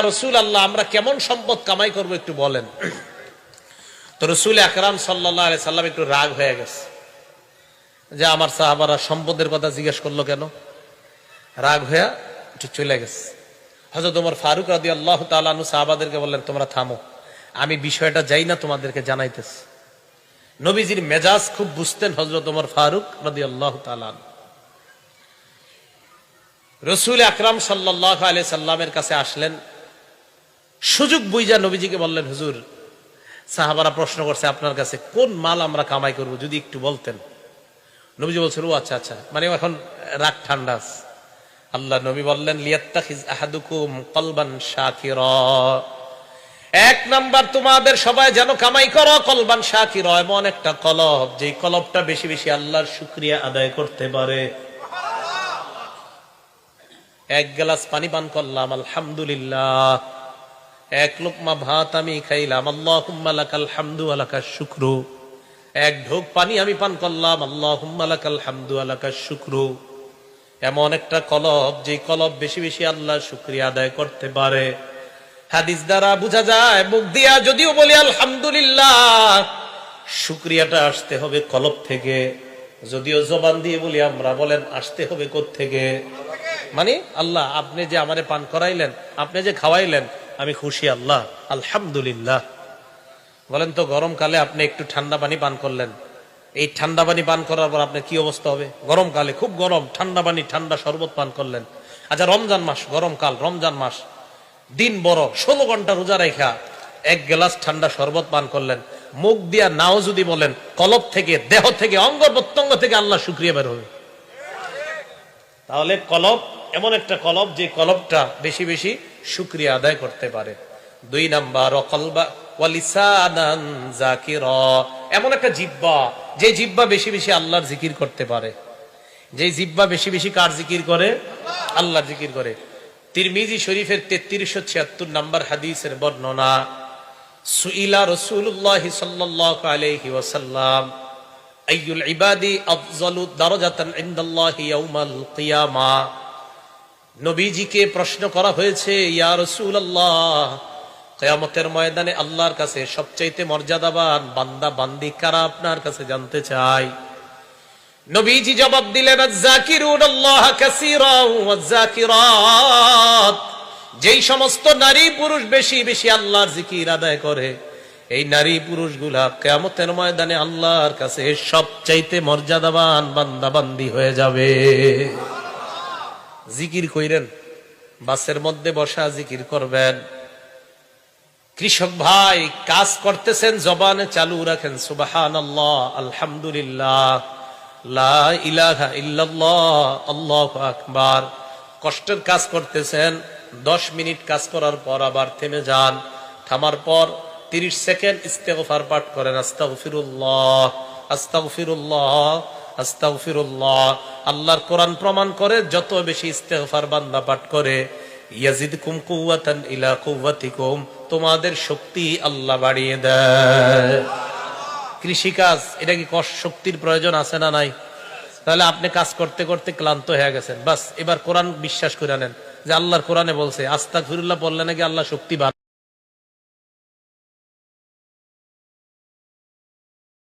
রসুল আল্লাহ, আমরা কেমন সম্পদ কামাই করবো একটু বলেন। তো রসুল আকরাম সাল্লাল্লাহু আলাইহি সাল্লাম একটু রাগ হয়ে গেছে যে আমার সাহাবারা সম্পদের কথা জিজ্ঞেস করলো কেন। রাগ হয়ে একটু চলে গেছে। হযরত ওমর ফারুক রাদিয়াল্লাহু তাআলা আনহু সাহাবাদেরকে বললেন, তোমরা থামো, আমি বিষয়টা যাই না তোমাদেরকে জানাইতেছি। নবীজির মেজাজ খুব বুঝতেন হযরত ওমর ফারুক রাদিয়াল্লাহু তাআলা আনহু। রসুল আকরাম সাল্লাল্লাহু আলাইহি সাল্লামের কাছে আসলেন, সুযোগ বুঝা নবীজিকে বললেন, হুজুর সাহাবারা প্রশ্ন করছে আপনার কাছে কোন মাল আমরা কামাই করব, যদি একটু বলতেন। নবীজি বলছেন, ও আচ্ছা আচ্ছা, মানে এখন রাগ ঠান্ডা। আল্লাহ নবী বললেন, লিয়াত্তাখিজ আহাদুকুম কলবান শাকিরা, এক নাম্বার তোমাদের সবাই যেন কামাই করো কলবান শাকিরা, এমন একটা কলব যেই কলবটা বেশি বেশি আল্লাহর শুকরিয়া আদায় করতে পারে। এক গ্লাস পানি পান করলাম, আলহামদুলিল্লাহ। এক লোকমা ভাত আমি খাইলাম, আল্লাহুম্মা লাকাল হামদু ওয়া লাকাশ শুকরু। এক ঢোক পানি আমি পান করলাম, আল্লাহুম্মা লাকাল হামদু ওয়া লাকাশ শুকরু। এমন একটা কলব যে কলব বেশি বেশি আল্লাহর শুকরিয়া আদায় করতে পারে। হাদিস দ্বারা বোঝা যায়, মুখ দিয়া যদিও বলি আলহামদুলিল্লাহ, শুকরিয়াটা আসতে হবে কলব থেকে। যদিও জবান দিয়ে বলি আমরা, বলেন আসতে হবে কোত্থেকে? মানে আল্লাহ, আপনি যে আমারে পান করাইলেন, আপনি যে খাওয়াইলেন, আমি খুশি আল্লাহ, আলহামদুলিল্লাহ। বলেন তো গরমকালে আপনি একটু ঠান্ডা পানি পান করলেন, এই ঠান্ডা পানি পান করার পর আপনার কি অবস্থা হবে? গরমকালে খুব গরম, ঠান্ডা পানি ঠান্ডা শরবত পান করলেন। আচ্ছা রমজান মাস, গরমকাল, রমজান মাস, দিন বড়, 16 ঘন্টা রোজা রেখা এক গ্লাস ঠান্ডা শরবত পান করলেন। মুখ দিয়া নাও যদি বলেন, কলব থেকে, দেহ থেকে, অঙ্গ প্রত্যঙ্গ থেকে আল্লাহ শুকরিয়া বের হবে। তাহলে কলব এমন একটা কলব যে কলবটা বেশি বেশি শুকরিয়া আদায় করতে পারে। দুই নাম্বার, কলবা ওয়া লিসানান যাকিরা, এমন একটা জিহ্বা যে জিহ্বা বেশি বেশি আল্লাহর জিকির করতে পারে। যে জিহ্বা বেশি বেশি কার জিকির করে? আল্লাহর জিকির করে। তিরমিজি শরীফের 3376 নাম্বার হাদিসের বর্ণনা, সুইলা রাসূলুল্লাহ সাল্লাল্লাহু আলাইহি ওয়াসাল্লাম আইয়ুল ইবাদি আফজালু দারাজাতান ইনদাল্লাহি ইয়াউমাল কিয়ামা। নবীজিকে প্রশ্ন করা হয়েছে, ইয়া রাসূলুল্লাহ, কিয়ামতের ময়দানে আল্লাহর কাছে সবচাইতে মর্যাদাবান বান্দা বান্দি কারা আপনার কাছে জানতে চাই। নবীজি জবাব দিলেন, আয-যাকিরুনাল্লাহ কাসীরান ওয়াজ-যাকিরাত, যেই সমস্ত নারী পুরুষ বেশি বেশি আল্লাহর জিকির আদায় করে, এই নারী পুরুষগুলা কিয়ামতের ময়দানে আল্লাহর কাছে সবচাইতে মর্যাদাবান বান্দা বান্দি হয়ে যাবে। জিকির কইরেন, বাসের মধ্যে বসা জিকির করবেন। কৃষক ভাই কাজ করতেছেন, জবানে চালু রাখেন সুবহানাল্লাহ, আলহামদুলিল্লাহ, লা ইলাহা ইল্লাল্লাহ, আল্লাহু আকবার। কষ্টের কাজ করতেছেন, 10 মিনিট কাজ করার পর আবার থেমে যান। থামার পর 30 সেকেন্ড ইস্তেগফার পাঠ করেন, আস্তাগফিরুল্লাহ, আস্তাগফিরুল্লাহ, আস্তাগফিরুল্লাহ। আল্লাহর কোরআন প্রমাণ করে, যত বেশি ইস্তেগফার বান্দা পাঠ করে, ইয়াজিদকুম কুওয়াতান ইলা কুওয়াতিকুম, তোমাদের শক্তি আল্লাহ বাড়িয়ে দেয়। কৃষিকাজ, এটা কি শক্তির প্রয়োজন আছে না নাই? তাহলে আপনি কাজ করতে করতে ক্লান্ত হয়ে গেছেন, বাস এবার কোরআন বিশ্বাস করে নেন যে আল্লাহর কোরআনে বলছে আস্তাগফিরুল্লাহ বললে নাকি আল্লাহ শক্তি